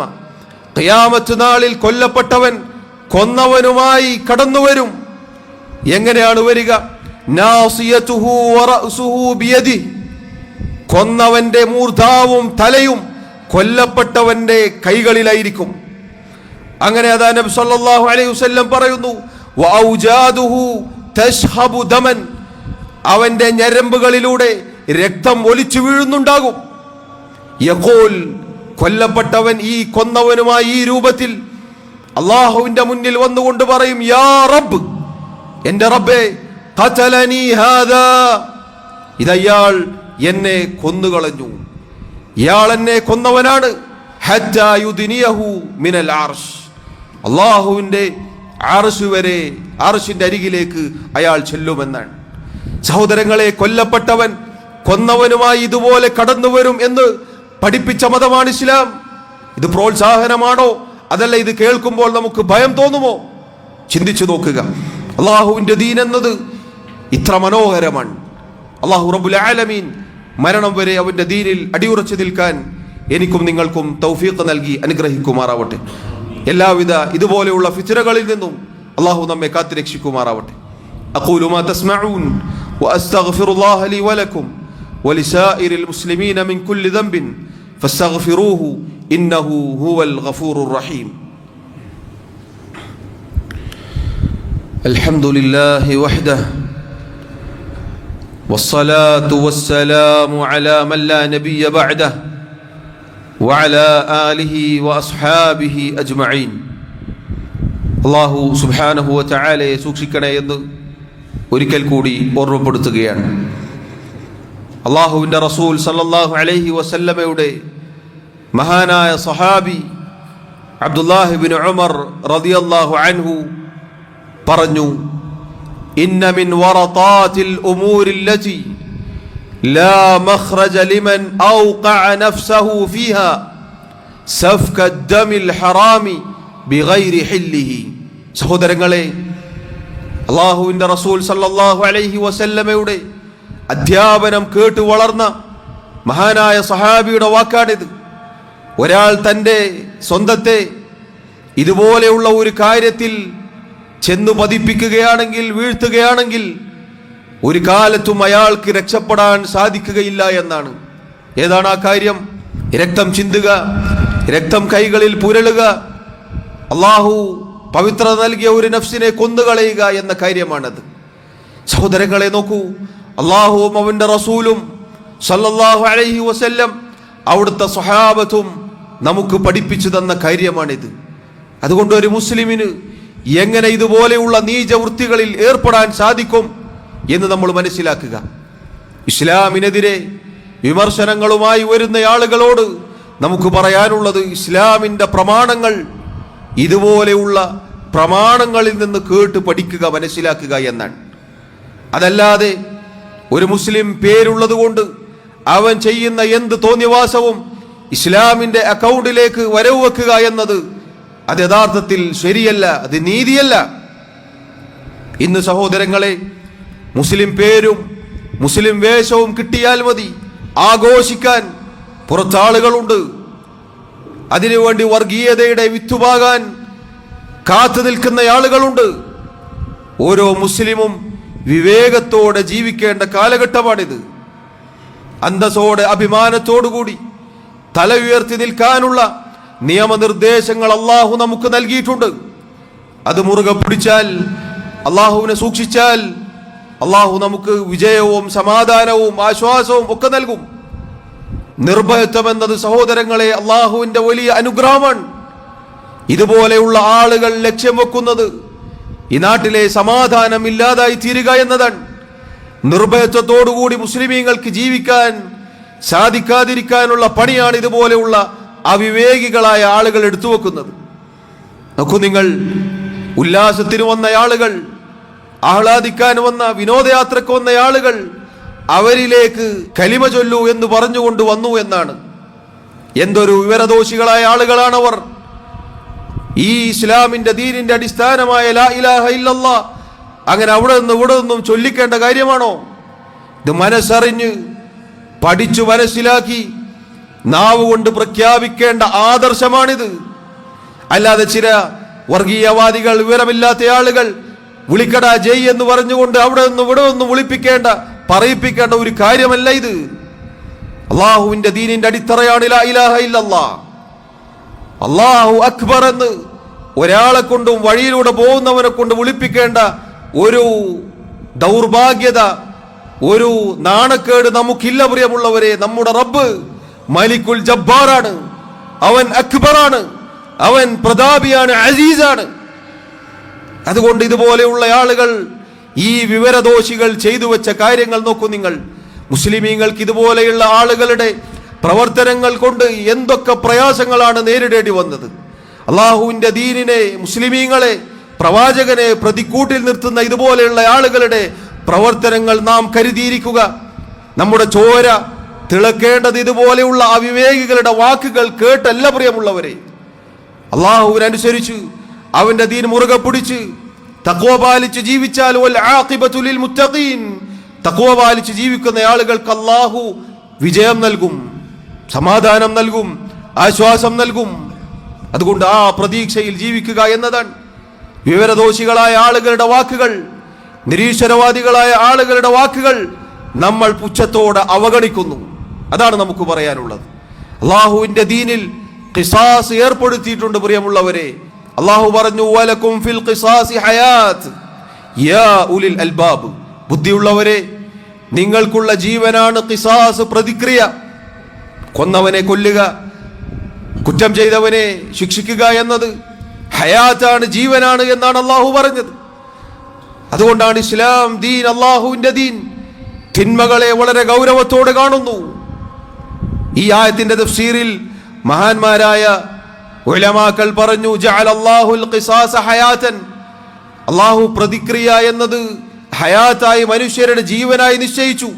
ഖിയാമത്ത് നാളിൽ കൊല്ലപ്പെട്ടവൻ കൊന്നവനുമായി കടന്നുവരും. എങ്ങനെയാണ് വരിക? നാസിയതുഹു വറഅസുഹു ബിയദിഹി, കൊന്നവന്റെ മൂർധാവും തലയും കൊല്ലപ്പെട്ടവന്റെ കൈകളിലായിരിക്കും. അങ്ങനെ അതാ നബി സല്ലല്ലാഹു അലൈഹി വസല്ലം പറയുന്നു, വഔജാദുഹു തശ്ഹബു ദമൻ, അവന്റെ ഞരമ്പുകളിലൂടെ രക്തം ഒലിച്ചു വീഴുന്നുണ്ടാകും. യഖൂൽ, കൊല്ലപ്പെട്ടവൻ ഈ കൊന്നവനുമായി ഈ രൂപത്തിൽ അള്ളാഹുവിന്റെ മുന്നിൽ വന്നുകൊണ്ട് പറയും, യാ റബ്ബ്, എന്റെ റബ്ബേ, ഖതലനി ഹാദാ, ഇതയാൾ എന്നെ കൊന്നുകളഞ്ഞു, ഇയാൾ എന്നെ കൊന്നവനാണ്. ഹത്താ യുദ്നിയഹു മിനൽ അർശ്, അള്ളാഹുവിന്റെ അർശ് വരെ, അർശിന്റെ അരികിലേക്ക് അയാൾ ചെല്ലുമെന്നാണ്. സഹോദരങ്ങളെ, കൊല്ലപ്പെട്ടവൻ കൊന്നവനുമായി ഇതുപോലെ കടന്നു വരും എന്ന് പഠിപ്പിച്ച മതമാണ് ഇസ്ലാം. ഇത് പ്രോത്സാഹനമാണോ? അതല്ല ഇത് കേൾക്കുമ്പോൾ നമുക്ക് ഭയം തോന്നുമോ? ചിന്തിച്ചു നോക്കുക. അള്ളാഹുവിന്റെ ദീൻ എന്നത് ഇത്ര മനോഹരമാണ്. അള്ളാഹു റബ്ബുൽ ആലമീൻ മരണം വരെ അവന്റെ ദീനിൽ അടിയുറച്ചു നിൽക്കാൻ എനിക്കും നിങ്ങൾക്കും തൗഫീഖ് നൽകി അനുഗ്രഹിക്കുമാറാവട്ടെ. എല്ലാവിധ ഇതുപോലെയുള്ള ഫിത്നകളിൽ നിന്നും അള്ളാഹു നമ്മെ കാത്തുരക്ഷിക്കുമാറാവട്ടെ. അഖൂലു മാ തസ്മഊൻ വഅസ്തഗ്ഫിറുല്ലാഹ ലി വലക്കും വലിസായിരിൽ മുസ്ലിമീന മിൻ കുല്ലി ദംബിൻ ഫസ്തഗ്ഫിറൂഹു ഇന്നഹു ഹുവൽ ഗഫൂറുർ റഹീം. അൽഹംദുലില്ലാഹി വഹ്ദഹു والصلاة والسلام على من لا نبي بعده وعلى آله وأصحابه أجمعين. അല്ലാഹു സുബ്ഹാനഹു വ തആലയെ സൂക്ഷിക്കണേ എന്ന് ഒരിക്കൽ കൂടി ഓർമ്മപ്പെടുത്തുകയാണ്. അല്ലാഹുവിൻ്റെ റസൂൽ സല്ലല്ലാഹു അലൈഹി വസല്ലമയുടെ മഹാനായ സഹാബി അബ്ദുല്ലാഹി ഇബ്നു ഉമർ റളിയല്ലാഹു അൻഹു പറഞ്ഞു, ഇന്ന മിൻ വറതാതിൽ ഉമൂരില്ലതി ലാ മഖ്റജ ലിമൻ ഔഖഅ നഫ്സഹു ഫീഹാ സഫ്ക ദമിൽ ഹറാമി ബിഗൈരി ഹില്ലിഹി. സഹോദരങ്ങളെ, അല്ലാഹുവിൻ്റെ റസൂൽ സല്ലല്ലാഹു അലൈഹി വസല്ലമയുടെ അധ്യാപനം കേട്ട് വളർന്ന മഹാനായ സഹാബിയുടെ വാക്കാണിത്. ഒരാൾ തൻ്റെ സ്വന്തത്തെ ഇതുപോലെയുള്ള ഒരു കാര്യത്തിൽ ചെന്നു പതിപ്പിക്കുകയാണെങ്കിൽ, വീഴ്ത്തുകയാണെങ്കിൽ ഒരു കാലത്തും അയാൾക്ക് രക്ഷപ്പെടാൻ സാധിക്കുകയില്ല എന്നാണ്. ഏതാണ് ആ കാര്യം? രക്തം ചിന്തുക, രക്തം കൈകളിൽ പുരളുക, അള്ളാഹു പവിത്രത നൽകിയ ഒരു നഫ്സിനെ കൊന്നുകളയുക എന്ന കാര്യമാണത്. സഹോദരങ്ങളെ നോക്കൂ, അള്ളാഹുവും അവന്റെ റസൂലും സല്ലല്ലാഹു അലൈഹി വസല്ലം അവിടുത്തെ സ്വഹാബത്തും നമുക്ക് പഠിപ്പിച്ചു തന്ന കാര്യമാണിത്. അതുകൊണ്ട് ഒരു മുസ്ലിമിന് എങ്ങനെ ഇതുപോലെയുള്ള നീചവൃത്തികളിൽ ഏർപ്പെടാൻ സാധിക്കും എന്ന് നമ്മൾ മനസ്സിലാക്കുക. ഇസ്ലാമിനെതിരെ വിമർശനങ്ങളുമായി വരുന്ന ആളുകളോട് നമുക്ക് പറയാനുള്ളത്, ഇസ്ലാമിന്റെ പ്രമാണങ്ങൾ ഇതുപോലെയുള്ള പ്രമാണങ്ങളിൽ നിന്ന് കേട്ട് പഠിക്കുക, മനസ്സിലാക്കുക എന്നാണ്. അതല്ലാതെ ഒരു മുസ്ലിം പേരുള്ളത് കൊണ്ട് അവൻ ചെയ്യുന്ന എന്ത് തോന്നിവാസവും ഇസ്ലാമിന്റെ അക്കൗണ്ടിലേക്ക് വരവ് വെക്കുക എന്നത് അത് യഥാർത്ഥത്തിൽ ശരിയല്ല, അത് നീതിയല്ല. ഇന്ന് സഹോദരങ്ങളെ, മുസ്ലിം പേരും മുസ്ലിം വേഷവും കിട്ടിയാൽ മതി ആഘോഷിക്കാൻ പുറത്താളുകളുണ്ട്. അതിനുവേണ്ടി വർഗീയതയുടെ വിത്തുപാകാൻ കാത്തു നിൽക്കുന്ന ആളുകളുണ്ട്. ഓരോ മുസ്ലിമും വിവേകത്തോടെ ജീവിക്കേണ്ട കാലഘട്ടമാണിത്. അന്തസ്സോടെ അഭിമാനത്തോടുകൂടി തല ഉയർത്തി നിൽക്കാനുള്ള നിയമനിർദ്ദേശങ്ങൾ അള്ളാഹു നമുക്ക് നൽകിയിട്ടുണ്ട്. അത് മുറുകെ പിടിച്ചാൽ, അള്ളാഹുവിനെ സൂക്ഷിച്ചാൽ അള്ളാഹു നമുക്ക് വിജയവും സമാധാനവും ആശ്വാസവും ഒക്കെ നൽകും. നിർഭയത്വം എന്നത് സഹോദരങ്ങളെ അള്ളാഹുവിന്റെ വലിയ അനുഗ്രഹമാണ്. ഇതുപോലെയുള്ള ആളുകൾ ലക്ഷ്യം വെക്കുന്നത് ഈ നാട്ടിലെ സമാധാനം ഇല്ലാതായി തീരുക എന്നതാണ്. നിർഭയത്വത്തോടുകൂടി മുസ്ലിമീങ്ങൾക്ക് ജീവിക്കാൻ സാധിക്കാതിരിക്കാനുള്ള പണിയാണ് ഇതുപോലെയുള്ള അവിവേകികളായ ആളുകൾ എടുത്തു വെക്കുന്നത്. നോക്കൂ നിങ്ങൾ, ഉല്ലാസത്തിന് വന്ന ആളുകൾ, ആഹ്ലാദിക്കാൻ വന്ന, വിനോദയാത്രക്ക് വന്ന ആളുകൾ അവരിലേക്ക് കലിമ ചൊല്ലൂ എന്ന് പറഞ്ഞുകൊണ്ട് വന്നു എന്നാണ്. എന്തൊരു വിവരദോഷികളായ ആളുകളാണവർ. ഈ ഇസ്ലാമിന്റെ ദീനിന്റെ അടിസ്ഥാനമായ ലാ ഇലാഹ ഇല്ലല്ലാഹ് അങ്ങനെ അവിടെ നിന്ന് ഇവിടെ നിന്നും ചൊല്ലിക്കേണ്ട കാര്യമാണോ? ഇത് മനസ്സറിഞ്ഞ് പഠിച്ചു മനസ്സിലാക്കി നാവ് കൊണ്ട് പ്രഖ്യാപിക്കേണ്ട ആദർശമാണിത്. അല്ലാതെ ചില വർഗീയവാദികൾ, വിവരമില്ലാത്ത ആളുകൾ വിളിക്കടാ ജയ് എന്ന് പറഞ്ഞുകൊണ്ട് അവിടെ നിന്ന് ഇവിടെ നിന്നും വിളിപ്പിക്കേണ്ട, പറയിപ്പിക്കേണ്ട ഒരു കാര്യമല്ല ഇത്. അള്ളാഹുവിന്റെ ദീനിന്റെ അടിത്തറയാണ് ലാ ഇലാഹ ഇല്ലല്ലാഹ്. അല്ലാഹു അക്ബർ എന്ന് ഒരാളെ കൊണ്ടും വഴിയിലൂടെ പോകുന്നവനെ കൊണ്ട് വിളിപ്പിക്കേണ്ട ഒരു ദൗർഭാഗ്യത, ഒരു നാണക്കേട് നമുക്കില്ല പ്രിയമുള്ളവരെ. നമ്മുടെ റബ്ബ് മലിക്കുൽ ജബ്ബാറാണ്, അവൻ അക്ബറാണ്, അവൻ പ്രതാപിയാണ്, അസീസാണ്. അതുകൊണ്ട് ഇതുപോലെയുള്ള ആളുകൾ, ഈ വിവരദോഷികൾ ചെയ്തു വെച്ച കാര്യങ്ങൾ നോക്കൂ നിങ്ങൾ. മുസ്ലിമീങ്ങൾക്ക് ഇതുപോലെയുള്ള ആളുകളുടെ പ്രവർത്തനങ്ങൾ കൊണ്ട് എന്തൊക്കെ പ്രയാസങ്ങളാണ് നേരിടേണ്ടി വന്നത്. അള്ളാഹുവിന്റെ ദീനിനെ, മുസ്ലിമീങ്ങളെ, പ്രവാചകനെ പ്രതിക്കൂട്ടിൽ നിർത്തുന്ന ഇതുപോലെയുള്ള ആളുകളുടെ പ്രവർത്തനങ്ങൾ നാം കരുതിയിരിക്കുക. നമ്മുടെ ചോര തിളക്കേണ്ടത് ഇതുപോലെയുള്ള അവിവേകികളുടെ വാക്കുകൾ കേട്ടല്ല പ്രിയമുള്ളവരെ. അള്ളാഹുവിനനുസരിച്ച് അവന്റെ ദീൻ മുറുകെ പിടിച്ച് തഖ്വ പാലിച്ച് ജീവിച്ചാൽ വൽ ആഖിബതു ലിൽ മുത്തഖീൻ, തഖ്വ പാലിച്ച് ജീവിക്കുന്ന ആളുകൾക്ക് അള്ളാഹു വിജയം നൽകും, സമാധാനം നൽകും, ആശ്വാസം നൽകും. അതുകൊണ്ട് ആ പ്രതീക്ഷയിൽ ജീവിക്കുക എന്നതാണ്. വിവരദോഷികളായ ആളുകളുടെ വാക്കുകൾ, നിരീശ്വരവാദികളായ ആളുകളുടെ വാക്കുകൾ നമ്മൾ പുച്ഛത്തോടെ അവഗണിക്കുന്നു. അതാണ് നമുക്ക് പറയാനുള്ളത്. അള്ളാഹുവിന്റെ ദീനിൽ ഖിസാസ് ഏർപ്പെടുത്തിയിട്ടുണ്ട് പ്രിയമുള്ളവരെ. അള്ളാഹു പറഞ്ഞു, വലക്കും ഫിൽ ഖിസാസി ഹയാത്ത് യാ ഉലിൽ അൽബാബ്. ബുദ്ധിയുള്ളവരെ, നിങ്ങൾക്കുള്ള ജീവനാണ് ഖിസാസ്, പ്രതിക്രിയ. കൊന്നവനെ കൊല്ലുക, കുറ്റം ചെയ്തവനെ ശിക്ഷിക്കുക എന്നത് ഹയാത്താണ്, ജീവനാണ് എന്നാണ് അള്ളാഹു പറഞ്ഞത്. അതുകൊണ്ടാണ് ഇസ്ലാം ദീൻ, അള്ളാഹുവിന്റെ ദീൻ, തിന്മകളെ വളരെ ഗൗരവത്തോടെ കാണുന്നു. ഈ ആയത്തിന്റെ തഫ്സീറിൽ മഹാന്മാരായ ഉലമാക്കൾ പറഞ്ഞു, ജഅലല്ലാഹുൽ ഖിസാസ ഹയാതൻ, അള്ളാഹു പ്രതിക്രിയ എന്നത് ഹയാത്തായി, മനുഷ്യരുടെ ജീവനായി നിശ്ചയിച്ചു.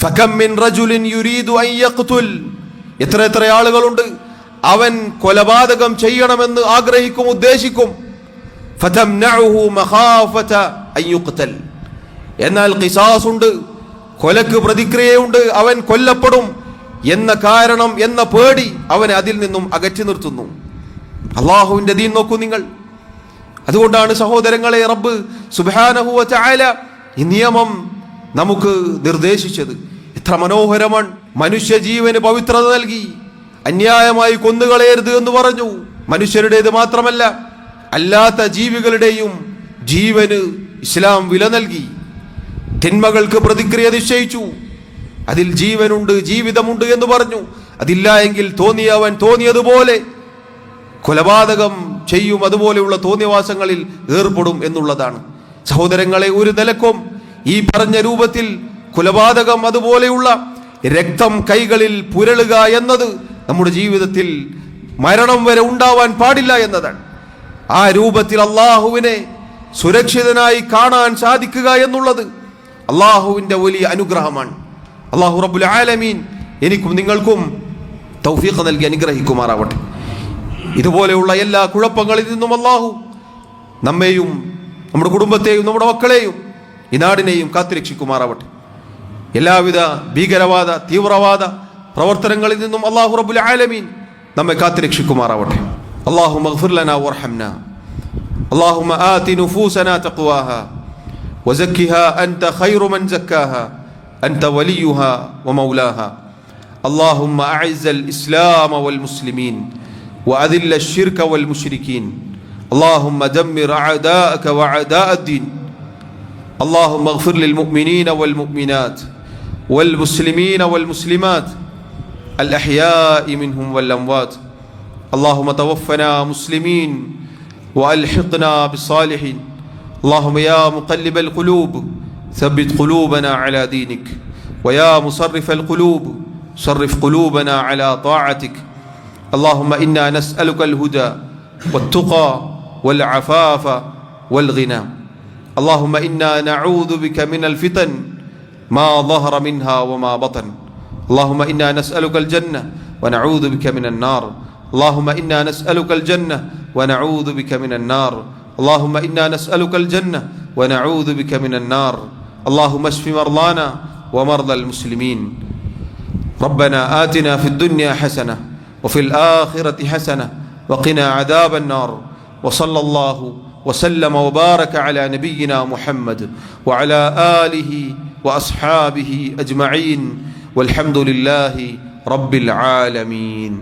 ഫകം മിൻ റജുലിൻ യുരീദു അൻ യഖ്തുൽ, എത്ര ആളുകളുണ്ട് അവൻ കൊലപാതകം ചെയ്യണമെന്ന് ആഗ്രഹിക്കും, ഉദ്ദേശിക്കും. ഫതംനഉഹു മഖാഫത അൻ യുഖ്തൽ, എന്നാൽ ഖിസാസ് ഉണ്ട്, കൊലക്ക് പ്രതിക്രിയയുണ്ട്, അവൻ കൊല്ലപ്പെടും എന്ന കാരണം, എന്ന പേടി അവനെ അതിൽ നിന്നും അകറ്റി നിർത്തുന്നു. അള്ളാഹുവിന്റെ ദീൻ നോക്കൂ നിങ്ങൾ. അതുകൊണ്ടാണ് സഹോദരങ്ങളെ റബ്ബ് സുബ്ഹാനഹു വ തആല ഈ നിയമം നമുക്ക് നിർദ്ദേശിച്ചത്. എത്ര മനോഹരമാണ്. മനുഷ്യ ജീവന് പവിത്രത നൽകി, അന്യായമായി കൊന്നുകളയരുത് എന്ന് പറഞ്ഞു. മനുഷ്യരുടേത് മാത്രമല്ല, അല്ലാത്ത ജീവികളുടെയും ജീവന് ഇസ്ലാം വില നൽകി. തിന്മകൾക്ക് പ്രതിക്രിയ നിശ്ചയിച്ചു. അതിൽ ജീവനുണ്ട്, ജീവിതമുണ്ട് എന്ന് പറഞ്ഞു. അതില്ല എങ്കിൽ തോന്നിയവൻ തോന്നിയതുപോലെ കൊലപാതകം ചെയ്യും, അതുപോലെയുള്ള തോന്നിയവാസങ്ങളിൽ ഏർപ്പെടും എന്നുള്ളതാണ്. സഹോദരങ്ങളെ, ഒരു നിലക്കും ഈ പറഞ്ഞ രൂപത്തിൽ കൊലപാതകം അതുപോലെയുള്ള രക്തം കൈകളിൽ പുരളുക എന്നത് നമ്മുടെ ജീവിതത്തിൽ മരണം വരെ ഉണ്ടാവാൻ പാടില്ല എന്നതാണ്. ആ രൂപത്തിൽ അള്ളാഹുവിനെ സുരക്ഷിതനായി കാണാൻ സാധിക്കുക എന്നുള്ളത് അള്ളാഹുവിൻ്റെ വലിയ അനുഗ്രഹമാണ്. അള്ളാഹു റബ്ബുൽ ആലമീൻ എനിക്കും നിങ്ങൾക്കും തൗഫീഖ് നൽകി അനുഗ്രഹിക്കുമാറാവട്ടെ. ഇതുപോലെയുള്ള എല്ലാ കുഴപ്പങ്ങളിൽ നിന്നും അള്ളാഹു നമ്മെയും നമ്മുടെ കുടുംബത്തെയും നമ്മുടെ മക്കളെയും ഈ നാടിനെയും കാത്തുരക്ഷിക്കുമാറാവട്ടെ. എല്ലാവിധ ഭീകരവാദ തീവ്രവാദ പ്രവർത്തനങ്ങളിൽ നിന്നും അള്ളാഹു റബ്ബുൽ ആലമീൻ നമ്മെ കാത്തുരക്ഷിക്കുമാറാവട്ടെ. اللهم اغفر لنا وارحمنا. اللهم آت نفوسنا تقواها وزكها أنت خير من زكاها أنت وليها ومولاها. اللهم أعز الإسلام والمسلمين وأذل الشرك والمشركين. اللهم دمر أعداءك وأعداء الدين. اللهم اغفر للمؤمنين والمؤمنات والمسلمين والمسلمات الأحياء منهم والأموات. اللهم توفنا مسلمين وألحقنا بالصالحين. اللهم يا مقلب القلوب ثبت قلوبنا على دينك، ويا مصرف القلوب صرف قلوبنا على طاعتك. اللهم إنا نسألك الهدى والتقى والعفاف والغنى. اللهم إنا نعوذ بك من الفتن ما ظهر منها وما بطن. اللهم إنا نسألك الجنة ونعوذ بك من النار. اللهم إنا نسألك الجنة ونعوذ بك من النار. اللهم إنا نسألك الجنة ونعوذ بك من النار. اللهم اشف مرضانا ومرضى المسلمين. ربنا آتنا في الدنيا حسنة وفي الآخرة حسنة وقنا عذاب النار. وصلى الله وسلم وبارك على نبينا محمد وعلى آله وأصحابه أجمعين والحمد لله رب العالمين.